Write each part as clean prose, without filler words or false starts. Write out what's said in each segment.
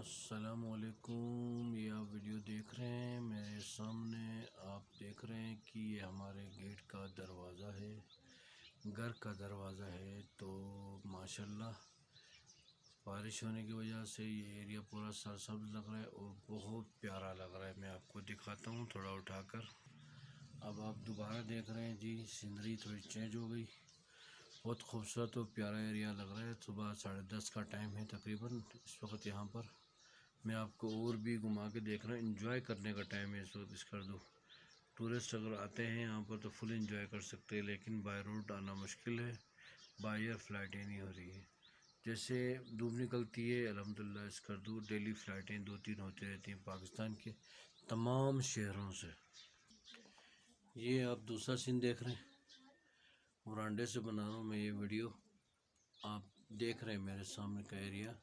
अस्सलामुअलैकुम। ये आप वीडियो देख रहे हैं मेरे सामने, आप देख रहे हैं कि ये हमारे गेट का दरवाज़ा है, घर का दरवाज़ा है। तो माशाल्लाह बारिश होने की वजह से ये एरिया पूरा सरसब्ज लग रहा है और बहुत प्यारा लग रहा है। मैं आपको दिखाता हूँ थोड़ा उठाकर। अब आप दोबारा देख रहे हैं जी, सीनरी थोड़ी चेंज हो गई, बहुत खूबसूरत और प्यारा एरिया लग रहा है। सुबह 10:30 का टाइम है तकरीबन इस वक्त। यहाँ पर मैं आपको और भी घुमा के देख रहा हूँ। एंजॉय करने का टाइम है इस वक्त इस कर दो। टूरिस्ट अगर आते हैं यहाँ पर तो फुल एंजॉय कर सकते हैं, लेकिन बाय रोड आना मुश्किल है, बाय एयर फ़्लाइटें नहीं हो रही है। जैसे धूप निकलती है अल्हम्दुलिल्लाह इस कर दो, डेली फ़्लाइटें 2-3 होती रहती हैं पाकिस्तान के तमाम शहरों से। ये आप दूसरा सीन देख रहे हैं, वरांडे से बना रहा हूँ मैं ये वीडियो। आप देख रहे हैं मेरे सामने का एरिया,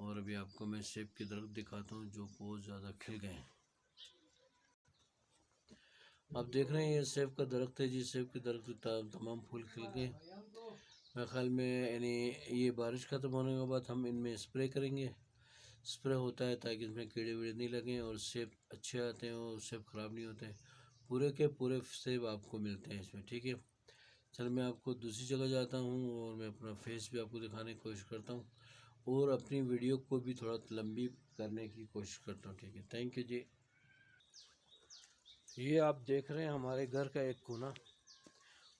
और अभी आपको मैं सेब की दरख्त दिखाता हूँ जो बहुत ज़्यादा खिल गए हैं। आप देख रहे हैं ये सेब का दरख्त है जी, सेब के दरख्त तमाम फूल खिल गए। मेरे ख्याल में यानी ये बारिश ख़त्म होने के बाद हम इनमें स्प्रे करेंगे। स्प्रे होता है ताकि इसमें कीड़े वीड़े नहीं लगें और सेब अच्छे आते हैं और सेब ख़राब नहीं होते हैं। पूरे के पूरे सेब आपको मिलते हैं इसमें, ठीक है। चल मैं आपको दूसरी जगह जाता हूँ और मैं अपना फेस भी आपको दिखाने की कोशिश करता हूँ और अपनी वीडियो को भी थोड़ा लंबी करने की कोशिश करता हूँ, ठीक है। थैंक यू जी। ये आप देख रहे हैं हमारे घर का एक कोना,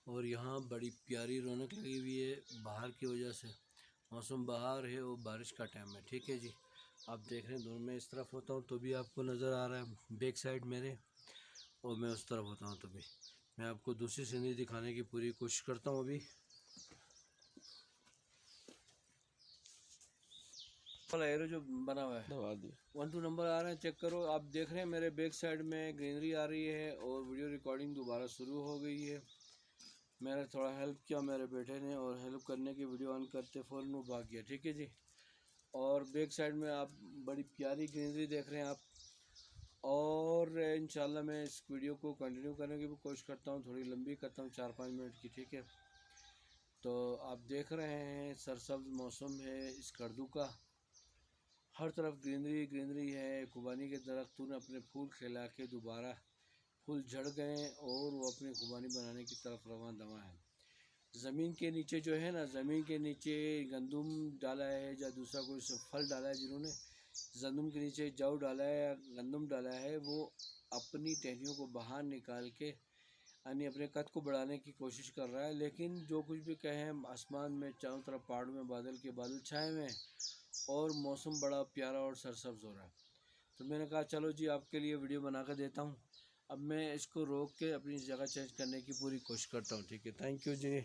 और यहाँ बड़ी प्यारी रौनक लगी हुई है बाहर की वजह से। मौसम बाहर है और बारिश का टाइम है, ठीक है जी। आप देख रहे हैं दोनों में इस तरफ होता हूँ तो भी आपको नज़र आ रहा है बैक साइड मेरे, और मैं उस तरफ होता हूँ तो भी। मैं आपको दूसरी सीनरी दिखाने की पूरी कोशिश करता हूँ। अभी एरो जो बना हुआ है 1-2 नंबर आ रहे हैं, चेक करो। आप देख रहे हैं मेरे बैक साइड में ग्रीनरी आ रही है और वीडियो रिकॉर्डिंग दोबारा शुरू हो गई है। मैंने थोड़ा हेल्प किया मेरे बेटे ने, और हेल्प करने की वीडियो ऑन करते फ़ौरन वो भाग गया, ठीक है जी। और बैक साइड में आप बड़ी प्यारी ग्रीनरी देख रहे हैं आप। और इंशाल्लाह मैं इस वीडियो को कंटिन्यू करने की भी कोशिश करता हूँ, थोड़ी लंबी करता हूँ 4-5 मिनट की, ठीक है। तो आप देख रहे हैं सरसब्ज मौसम है इस कर्दू का, हर तरफ ग्रीनरी ग्रीनरी है। खुबानी के दरख्तों ने अपने फूल खिला के दोबारा फूल झड़ गए और वो अपनी खुबानी बनाने की तरफ रवां दवा है। ज़मीन के नीचे जो है ना, ज़मीन के नीचे गंदम डाला है या दूसरा कोई फल डाला है, जिन्होंने गंदम के नीचे जौ डाला है या गंदम डाला है, वो अपनी टहनियों को बाहर निकाल के यानी अपने कद को बढ़ाने की कोशिश कर रहा है। लेकिन जो कुछ भी कहें, आसमान में चारों तरफ पहाड़ों में बादल के बादल छाए हुए हैं और मौसम बड़ा प्यारा और सरसब्ज हो रहा है। तो मैंने कहा चलो जी आपके लिए वीडियो बना कर देता हूँ। अब मैं इसको रोक के अपनी जगह चेंज करने की पूरी कोशिश करता हूँ, ठीक है। थैंक यू जी।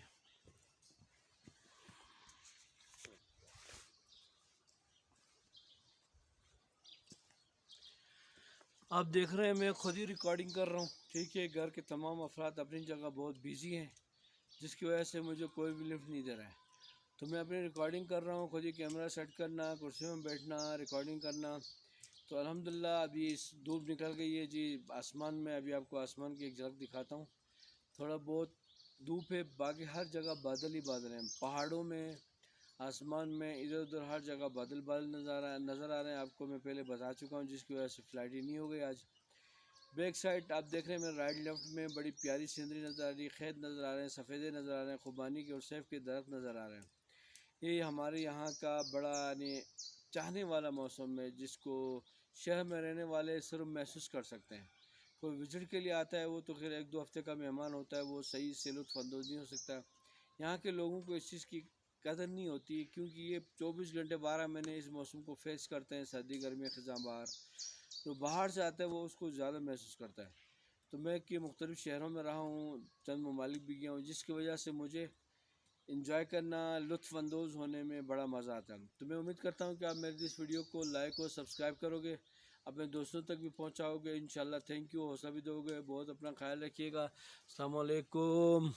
आप देख रहे हैं मैं खुद ही रिकॉर्डिंग कर रहा हूँ, ठीक है। घर के तमाम अफराद अपनी जगह बहुत बिजी हैं, जिसकी वजह से मुझे कोई भी लिफ्ट नहीं दे रहा है। तो मैं अपनी रिकॉर्डिंग कर रहा हूँ, खुद ही कैमरा सेट करना, कुर्सी में बैठना, रिकॉर्डिंग करना। तो अल्हम्दुलिल्लाह अभी इस धूप निकल गई है जी आसमान में। अभी आपको आसमान की एक झलक दिखाता हूँ। थोड़ा बहुत धूप है, बाकी हर जगह बादल ही बादल हैं। पहाड़ों में, आसमान में, इधर उधर हर जगह बादल बादल नज़र आ रहे हैं। आपको मैं पहले बता चुका हूँ, जिसकी वजह से फ़्लाइट ही नहीं हो गई आज। बैक साइड आप देख रहे हैं मेरे राइट लेफ्ट में बड़ी प्यारी सीनरी नज़र आ रही है, खेत नज़र आ रहे हैं, सफ़ेदे नज़र आ रहे हैं, खुबानी के और सेब के दरख्त नज़र आ रहे हैं। ये हमारे यहाँ का बड़ा यानी चाहने वाला मौसम है, जिसको शहर में रहने वाले सिर्फ महसूस कर सकते हैं। कोई विजिट के लिए आता है वो तो खैर 1-2 हफ्ते का मेहमान होता है, वो सही से लुत्फ़अंदोज़ नहीं हो सकता। यहाँ के लोगों को इस चीज़ की कदर नहीं होती, क्योंकि ये 24 घंटे 12 महीने इस मौसम को फेस करते हैं, सर्दी गर्मी ख़ज़ां बहार। तो बाहर से आता है वो उसको ज़्यादा महसूस करता है। तो मैं कि मुख्तलिफ़ शहरों में रहा हूँ, चंद ममालिक भी गया हूँ, जिसकी वजह से मुझे इंजॉय करना, लुत्फ़अंदोज़ होने में बड़ा मज़ा आता है। तो मैं उम्मीद करता हूँ कि आप मेरी इस वीडियो को लाइक और सब्सक्राइब करोगे, अपने दोस्तों तक भी पहुँचाओगे इंशाल्लाह। थैंक यू, हौसला भी दोगे। बहुत अपना ख्याल रखिएगा। अस्सलाम वालेकुम।